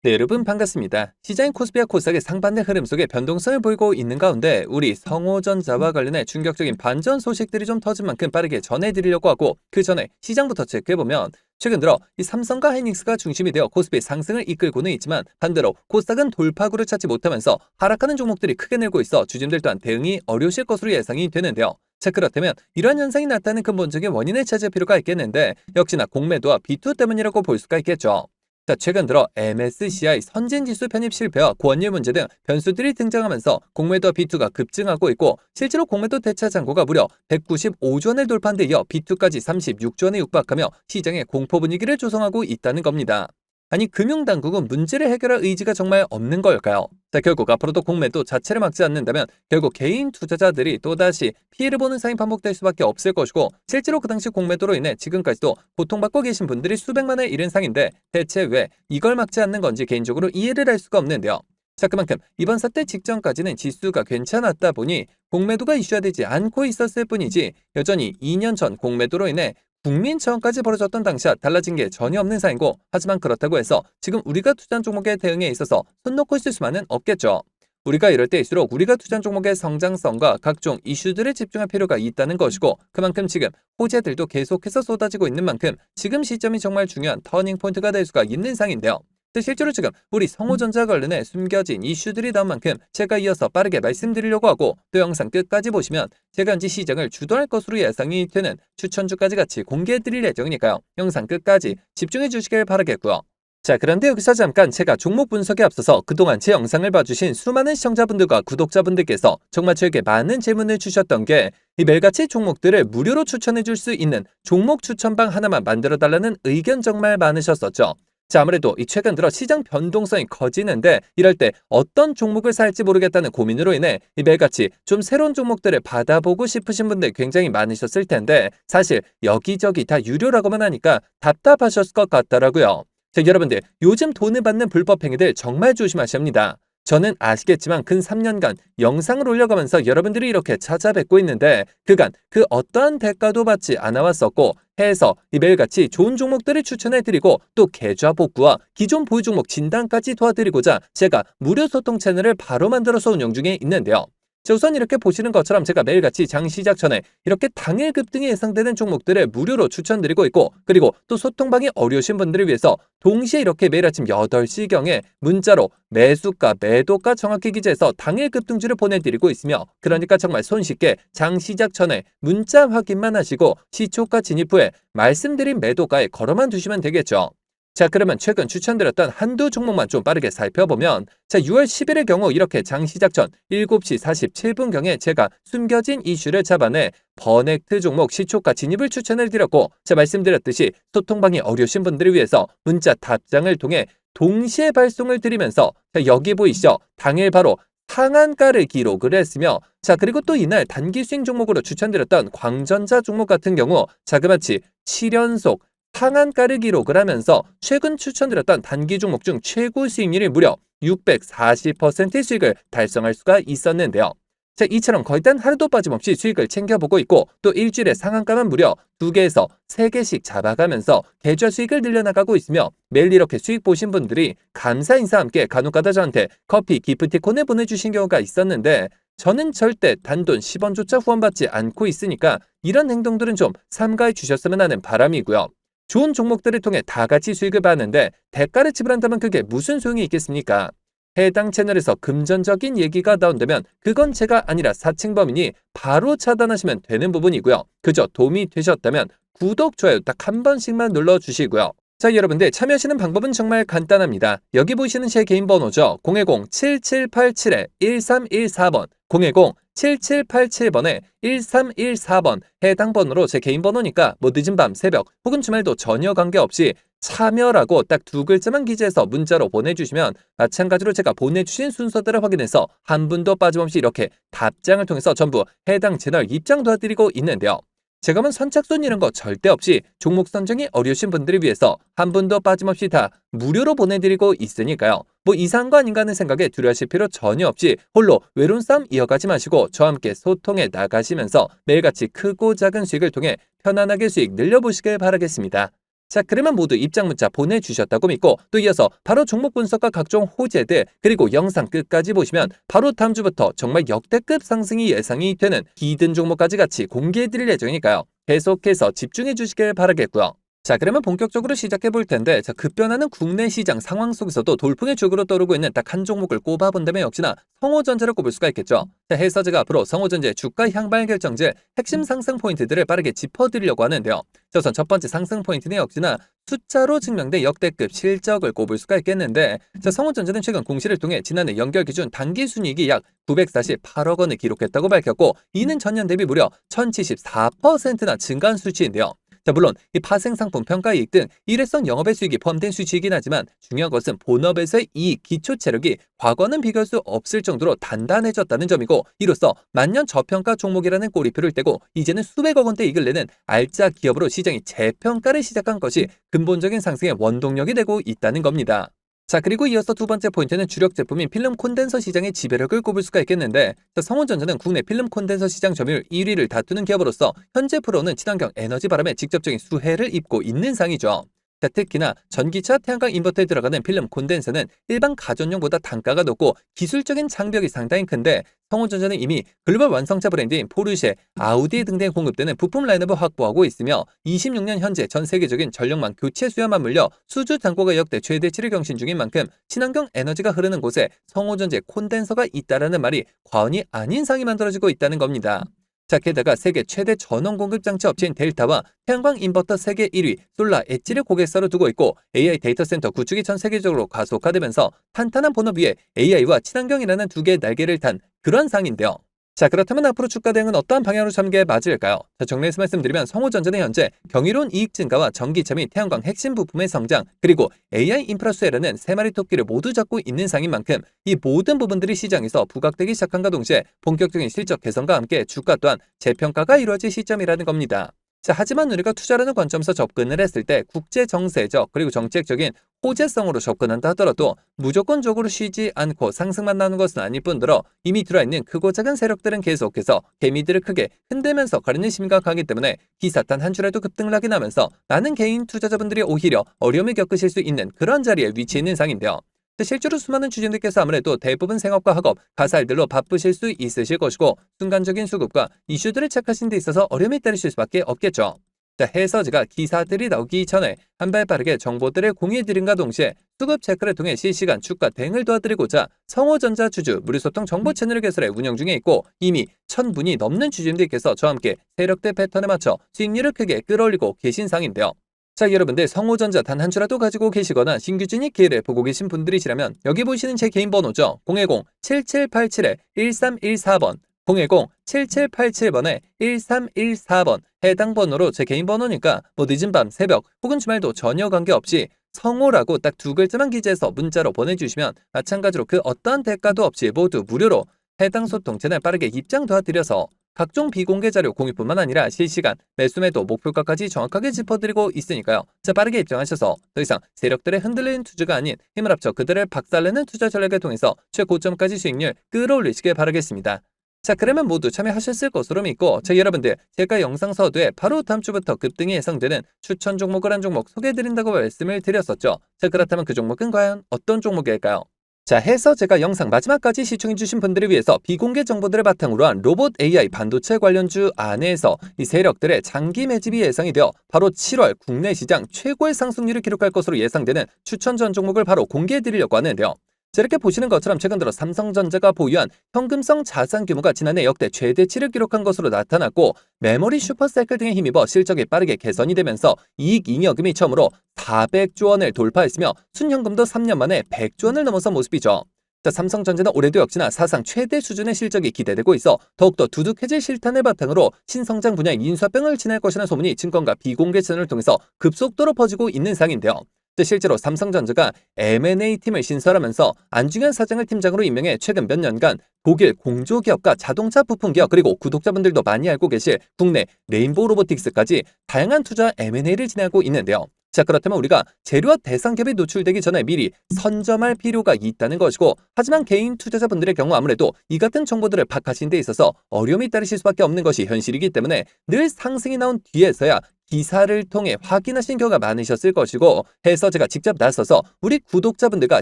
네, 여러분 반갑습니다. 시장인 코스피와 코스닥의 상반된 흐름 속에 변동성을 보이고 있는 가운데 우리 성호전자와 관련해 충격적인 반전 소식들이 좀 터진 만큼 빠르게 전해드리려고 하고, 그 전에 시장부터 체크해보면 최근 들어 이 삼성과 하이닉스가 중심이 되어 코스피 상승을 이끌고는 있지만, 반대로 코스닥은 돌파구를 찾지 못하면서 하락하는 종목들이 크게 늘고 있어 주주들 또한 대응이 어려우실 것으로 예상이 되는데요. 자, 그렇다면 이러한 현상이 나타나는 근본적인 원인을 찾을 필요가 있겠는데, 역시나 공매도와 비투 때문이라고 볼 수가 있겠죠. 자, 최근 들어 MSCI 선진지수 편입 실패와 고환율 문제 등 변수들이 등장하면서 공매도와 비투가 급증하고 있고, 실제로 공매도 대차 잔고가 무려 195조 원을 돌파한 데 이어 비투까지 36조 원에 육박하며 시장의 공포 분위기를 조성하고 있다는 겁니다. 아니, 금융당국은 문제를 해결할 의지가 정말 없는 걸까요? 자, 결국 앞으로도 공매도 자체를 막지 않는다면 결국 개인 투자자들이 또다시 피해를 보는 상황이 반복될 수밖에 없을 것이고, 실제로 그 당시 공매도로 인해 지금까지도 고통받고 계신 분들이 수백만에 이른 상인데, 대체 왜 이걸 막지 않는 건지 개인적으로 이해를 할 수가 없는데요. 자, 그만큼 이번 사태 직전까지는 지수가 괜찮았다 보니 공매도가 이슈화되지 않고 있었을 뿐이지, 여전히 2년 전 공매도로 인해 국민청원까지 벌어졌던 당시와 달라진 게 전혀 없는 상이고, 하지만 그렇다고 해서 지금 우리가 투자한 종목의 대응에 있어서 손 놓고 있을 수만은 없겠죠. 우리가 이럴 때일수록 우리가 투자한 종목의 성장성과 각종 이슈들에 집중할 필요가 있다는 것이고, 그만큼 지금 호재들도 계속해서 쏟아지고 있는 만큼 지금 시점이 정말 중요한 터닝포인트가 될 수가 있는 상인데요. 실제로 지금 우리 성호전자 관련해 숨겨진 이슈들이 나온 만큼 제가 이어서 빠르게 말씀드리려고 하고, 또 영상 끝까지 보시면 제가 현재 시장을 주도할 것으로 예상이 되는 추천주까지 같이 공개해드릴 예정이니까요. 영상 끝까지 집중해 주시길 바라겠고요. 자, 그런데 여기서 잠깐 제가 종목 분석에 앞서서 그동안 제 영상을 봐주신 수많은 시청자분들과 구독자분들께서 정말 저에게 많은 질문을 주셨던 게, 이 매일같이 종목들을 무료로 추천해 줄 수 있는 종목 추천방 하나만 만들어 달라는 의견 정말 많으셨었죠. 자, 아무래도 이 최근 들어 시장 변동성이 커지는데, 이럴 때 어떤 종목을 살지 모르겠다는 고민으로 인해 이 매일같이 좀 새로운 종목들을 받아보고 싶으신 분들 굉장히 많으셨을 텐데, 사실 여기저기 다 유료라고만 하니까 답답하셨을 것 같더라고요. 자, 여러분들 요즘 돈을 받는 불법 행위들 정말 조심하셔야 합니다. 저는 아시겠지만 근 3년간 영상을 올려가면서 여러분들이 이렇게 찾아뵙고 있는데, 그간 그 어떠한 대가도 받지 않아 왔었고, 해서 이 매일같이 좋은 종목들을 추천해드리고, 또 계좌 복구와 기존 보유 종목 진단까지 도와드리고자 제가 무료 소통 채널을 바로 만들어서 운영 중에 있는데요. 자, 우선 이렇게 보시는 것처럼 제가 매일같이 장 시작 전에 이렇게 당일 급등이 예상되는 종목들을 무료로 추천드리고 있고, 그리고 또 소통방이 어려우신 분들을 위해서 동시에 이렇게 매일 아침 8시경에 문자로 매수가, 매도가 정확히 기재해서 당일 급등주를 보내드리고 있으며, 그러니까 정말 손쉽게 장 시작 전에 문자 확인만 하시고 시초가 진입 후에 말씀드린 매도가에 걸어만 두시면 되겠죠. 자, 그러면 최근 추천드렸던 한두 종목만 좀 빠르게 살펴보면, 자, 6월 10일의 경우 이렇게 장 시작 전 7시 47분경에 제가 숨겨진 이슈를 잡아내 버넥트 종목 시초가 진입을 추천을 드렸고, 자, 말씀드렸듯이 소통방이 어려우신 분들을 위해서 문자 답장을 통해 동시에 발송을 드리면서, 자, 여기 보이시죠? 당일 바로 상한가를 기록을 했으며, 자, 그리고 또 이날 단기 수익 종목으로 추천드렸던 광전자 종목 같은 경우 자그마치 7연속 상한가를 기록을 하면서 최근 추천드렸던 단기 종목 중 최고 수익률이 무려 640%의 수익을 달성할 수가 있었는데요. 자, 이처럼 거의 단 하루도 빠짐없이 수익을 챙겨보고 있고, 또 일주일에 상한가만 무려 2개에서 3개씩 잡아가면서 계좌 수익을 늘려나가고 있으며, 매일 이렇게 수익 보신 분들이 감사 인사와 함께 간혹가다 저한테 커피, 기프티콘을 보내주신 경우가 있었는데, 저는 절대 단돈 10원조차 후원받지 않고 있으니까 이런 행동들은 좀 삼가해 주셨으면 하는 바람이고요. 좋은 종목들을 통해 다 같이 수익을 받는데 대가를 지불한다면 그게 무슨 소용이 있겠습니까? 해당 채널에서 금전적인 얘기가 나온다면 그건 제가 아니라 사칭범이니 바로 차단하시면 되는 부분이고요. 그저 도움이 되셨다면 구독, 좋아요 딱 한 번씩만 눌러주시고요. 자, 여러분들 참여하시는 방법은 정말 간단합니다. 여기 보시는 제 개인 번호죠. 010-7787-1314번 010-7787번에 1314번 해당 번호로 제 개인 번호니까 뭐 늦은 밤, 새벽 혹은 주말도 전혀 관계없이 참여라고 딱 두 글자만 기재해서 문자로 보내주시면, 마찬가지로 제가 보내주신 순서대로 확인해서 한 분도 빠짐없이 이렇게 답장을 통해서 전부 해당 채널 입장 도와드리고 있는데요. 제가 뭐 선착순 이런 거 절대 없이 종목 선정이 어려우신 분들을 위해서 한 분도 빠짐없이 다 무료로 보내드리고 있으니까요. 뭐 이상한 거 아닌가 하는 생각에 두려워하실 필요 전혀 없이 홀로 외로운 싸움 이어가지 마시고 저와 함께 소통해 나가시면서 매일같이 크고 작은 수익을 통해 편안하게 수익 늘려보시길 바라겠습니다. 자, 그러면 모두 입장 문자 보내주셨다고 믿고 또 이어서 바로 종목 분석과 각종 호재들 그리고 영상 끝까지 보시면 바로 다음 주부터 정말 역대급 상승이 예상이 되는 히든 종목까지 같이 공개해드릴 예정이니까요. 계속해서 집중해 주시길 바라겠고요. 자, 그러면 본격적으로 시작해 볼 텐데, 자, 급변하는 국내 시장 상황 속에서도 돌풍의 죽으로 떠오르고 있는 딱 한 종목을 꼽아본다면 역시나 성호전자를 꼽을 수가 있겠죠. 자, 해서 제가 앞으로 성호전자의 주가 향발 결정지의 핵심 상승 포인트들을 빠르게 짚어드리려고 하는데요. 자, 우선 첫 번째 상승 포인트는 역시나 숫자로 증명된 역대급 실적을 꼽을 수가 있겠는데, 자, 성호전자는 최근 공시를 통해 지난해 연결 기준 단기 순이익이 약 948억 원을 기록했다고 밝혔고, 이는 전년 대비 무려 1074%나 증가한 수치인데요. 자, 물론 이 파생상품 평가이익 등 일회성 영업의 수익이 포함된 수치이긴 하지만 중요한 것은 본업에서의 이익 기초 체력이 과거는 비교할 수 없을 정도로 단단해졌다는 점이고, 이로써 만년 저평가 종목이라는 꼬리표를 떼고 이제는 수백억 원대 이익을 내는 알짜 기업으로 시장이 재평가를 시작한 것이 근본적인 상승의 원동력이 되고 있다는 겁니다. 자, 그리고 이어서 두 번째 포인트는 주력 제품인 필름 콘덴서 시장의 지배력을 꼽을 수가 있겠는데, 자, 성호전자는 국내 필름 콘덴서 시장 점유율 1위를 다투는 기업으로서 현재 프로는 친환경 에너지 바람에 직접적인 수혜를 입고 있는 상이죠. 자, 특히나 전기차 태양광 인버터에 들어가는 필름 콘덴서는 일반 가전용보다 단가가 높고 기술적인 장벽이 상당히 큰데, 성호전자는 이미 글로벌 완성차 브랜드인 포르쉐, 아우디 등등에 공급되는 부품 라인업을 확보하고 있으며 26년 현재 전 세계적인 전력망 교체 수요에 맞물려 수주 잔고가 역대 최대치를 경신 중인 만큼 친환경 에너지가 흐르는 곳에 성호전자의 콘덴서가 있다라는 말이 과언이 아닌 상이 만들어지고 있다는 겁니다. 자, 게다가 세계 최대 전원 공급 장치 업체인 델타와 태양광 인버터 세계 1위 솔라 엣지를 고객사로 두고 있고, AI 데이터 센터 구축이 전 세계적으로 가속화되면서 탄탄한 본업 위에 AI와 친환경이라는 두 개의 날개를 탄 그런 상인데요. 자, 그렇다면 앞으로 주가 대응은 어떠한 방향으로 잡는 게 맞을까요? 자, 정리해서 말씀드리면 성호전자는 현재 경이로운 이익 증가와 전기차 및 태양광 핵심 부품의 성장, 그리고 AI 인프라 수혜라는 세 마리 토끼를 모두 잡고 있는 상인 만큼 이 모든 부분들이 시장에서 부각되기 시작한과 동시에 본격적인 실적 개선과 함께 주가 또한 재평가가 이루어질 시점이라는 겁니다. 자, 하지만 우리가 투자라는 관점에서 접근을 했을 때 국제 정세적 그리고 정책적인 호재성으로 접근한다 하더라도 무조건적으로 쉬지 않고 상승만 나오는 것은 아닐 뿐더러 이미 들어있는 크고 작은 세력들은 계속해서 개미들을 크게 흔들면서 가리는 심각하기 때문에 기사 단 한 줄에도 급등을 하게 나면서 많은 개인 투자자분들이 오히려 어려움을 겪으실 수 있는 그런 자리에 위치해 있는 상인데요. 실제로 수많은 주주님들께서 아무래도 대부분 생업과 학업, 가사일들로 바쁘실 수 있으실 것이고 순간적인 수급과 이슈들을 체크하시는 데 있어서 어려움이 따르실 수밖에 없겠죠. 자, 해서 제가 기사들이 나오기 전에 한 발 빠르게 정보들을 공유해드린과 동시에 수급 체크를 통해 실시간 주가 대응을 도와드리고자 성호전자 주주 무료소통 정보 채널을 개설해 운영 중에 있고, 이미 1000분이 넘는 주주님들께서 저와 함께 세력대 패턴에 맞춰 수익률을 크게 끌어올리고 계신 상인데요. 자, 여러분들 성호전자 단 한 주라도 가지고 계시거나 신규 진입 기회를 보고 계신 분들이시라면 여기 보시는 제 개인 번호죠. 010-7787-1314번 010-7787번에 1314번 해당 번호로 제 개인 번호니까 뭐 늦은 밤, 새벽 혹은 주말도 전혀 관계없이 성호라고 딱 두 글자만 기재해서 문자로 보내주시면 마찬가지로 그 어떠한 대가도 없이 모두 무료로 해당 소통 채널 빠르게 입장 도와드려서 각종 비공개 자료 공유뿐만 아니라 실시간 매수매도 목표가까지 정확하게 짚어드리고 있으니까요. 자, 빠르게 입장하셔서 더 이상 세력들의 흔들리는 투자가 아닌 힘을 합쳐 그들을 박살내는 투자 전략을 통해서 최고점까지 수익률 끌어올리시길 바라겠습니다. 자, 그러면 모두 참여하셨을 것으로 믿고, 여러분들 제가 영상 서두에 바로 다음 주부터 급등이 예상되는 추천 종목을 한 종목 소개해드린다고 말씀을 드렸었죠. 자, 그렇다면 그 종목은 과연 어떤 종목일까요? 자, 해서 제가 영상 마지막까지 시청해주신 분들을 위해서 비공개 정보들을 바탕으로 한 로봇 AI 반도체 관련주 안에서 이 세력들의 장기 매집이 예상이 되어 바로 7월 국내 시장 최고의 상승률을 기록할 것으로 예상되는 추천 전 종목을 바로 공개해드리려고 하는데요. 자, 이렇게 보시는 것처럼 최근 들어 삼성전자가 보유한 현금성 자산 규모가 지난해 역대 최대치를 기록한 것으로 나타났고, 메모리 슈퍼사이클 등에 힘입어 실적이 빠르게 개선이 되면서 이익 잉여금이 처음으로 400조 원을 돌파했으며 순현금도 3년 만에 100조 원을 넘어선 모습이죠. 자, 삼성전자는 올해도 역시나 사상 최대 수준의 실적이 기대되고 있어 더욱더 두둑해질 실탄을 바탕으로 신성장 분야의 인수합병을 진행할 것이라는 소문이 증권가 비공개 채널을 통해서 급속도로 퍼지고 있는 상인데요. 실제로 삼성전자가 M&A 팀을 신설하면서 안중현 사장을 팀장으로 임명해 최근 몇 년간 독일 공조기업과 자동차 부품기업 그리고 구독자분들도 많이 알고 계실 국내 레인보우 로보틱스까지 다양한 투자 M&A를 진행하고 있는데요. 자, 그렇다면 우리가 재료와 대상 기업이 노출되기 전에 미리 선점할 필요가 있다는 것이고, 하지만 개인 투자자분들의 경우 아무래도 이 같은 정보들을 파악하시는 데 있어서 어려움이 따르실 수밖에 없는 것이 현실이기 때문에 늘 상승이 나온 뒤에서야 기사를 통해 확인하신 경우가 많으셨을 것이고 해서 제가 직접 나서서 우리 구독자분들과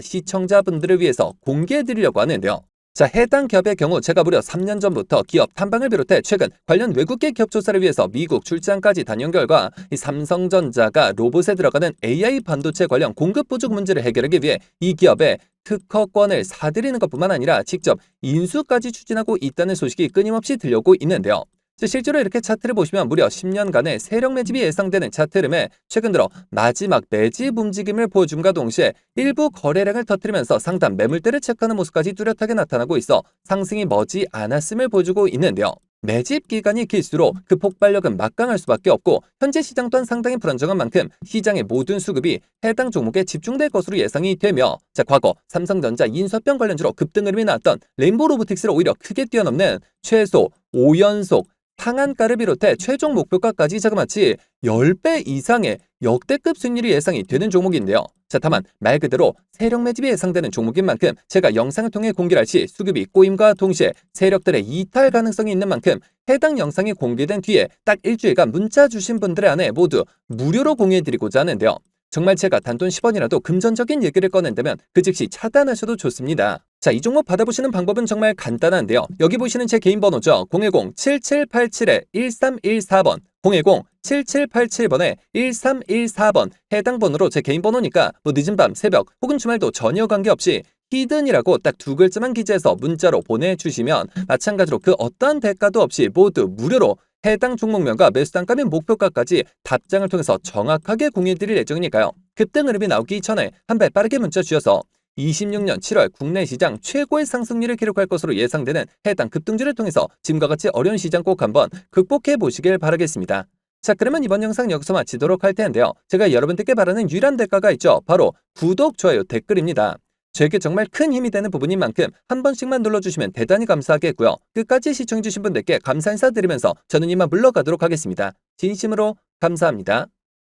시청자분들을 위해서 공개해드리려고 하는데요. 자, 해당 기업의 경우 제가 무려 3년 전부터 기업 탐방을 비롯해 최근 관련 외국계 기업 조사를 위해서 미국 출장까지 다녀온 결과 이 삼성전자가 로봇에 들어가는 AI 반도체 관련 공급 부족 문제를 해결하기 위해 이 기업에 특허권을 사들이는 것뿐만 아니라 직접 인수까지 추진하고 있다는 소식이 끊임없이 들려오고 있는데요. 실제로 이렇게 차트를 보시면 무려 10년간의 세력 매집이 예상되는 차트 흐름에 최근 들어 마지막 매집 움직임을 보여줌과 동시에 일부 거래량을 터뜨리면서 상단 매물대를 체크하는 모습까지 뚜렷하게 나타나고 있어 상승이 머지 않았음을 보여주고 있는데요. 매집 기간이 길수록 그 폭발력은 막강할 수밖에 없고 현재 시장 또한 상당히 불안정한 만큼 시장의 모든 수급이 해당 종목에 집중될 것으로 예상이 되며 과거 삼성전자 인수합병 관련주로 급등 흐름이 나왔던 레인보우 로보틱스를 오히려 크게 뛰어넘는 최소 5연속 상한가를 비롯해 최종 목표가까지 자그마치 10배 이상의 역대급 수익률이 예상이 되는 종목인데요. 다만 말 그대로 세력 매집이 예상되는 종목인 만큼 제가 영상을 통해 공개할 시 수급이 꼬임과 동시에 세력들의 이탈 가능성이 있는 만큼 해당 영상이 공개된 뒤에 딱 일주일간 문자 주신 분들의 안에 모두 무료로 공유해드리고자 하는데요. 정말 제가 단돈 10원이라도 금전적인 얘기를 꺼낸다면 그 즉시 차단하셔도 좋습니다. 이 종목 받아보시는 방법은 정말 간단한데요. 여기 보시는 제 개인 번호죠. 010-7787-1314번 010-7787번에 1314번 해당 번호로 제 개인 번호니까 늦은 밤, 새벽 혹은 주말도 전혀 관계없이 히든이라고 딱 두 글자만 기재해서 문자로 보내주시면 마찬가지로 그 어떠한 대가도 없이 모두 무료로 해당 종목명과 매수 단가 및 목표가까지 답장을 통해서 정확하게 공유해드릴 예정이니까요. 급등 흐름이 나오기 전에 한 발 빠르게 문자 주셔서 26년 7월 국내 시장 최고의 상승률을 기록할 것으로 예상되는 해당 급등주를 통해서 지금과 같이 어려운 시장 꼭 한번 극복해 보시길 바라겠습니다. 그러면 이번 영상 여기서 마치도록 할 텐데요. 제가 여러분들께 바라는 유일한 대가가 있죠. 바로 구독, 좋아요, 댓글입니다. 저에게 정말 큰 힘이 되는 부분인 만큼 한 번씩만 눌러주시면 대단히 감사하겠고요. 끝까지 시청해주신 분들께 감사 인사드리면서 저는 이만 물러가도록 하겠습니다. 진심으로 감사합니다.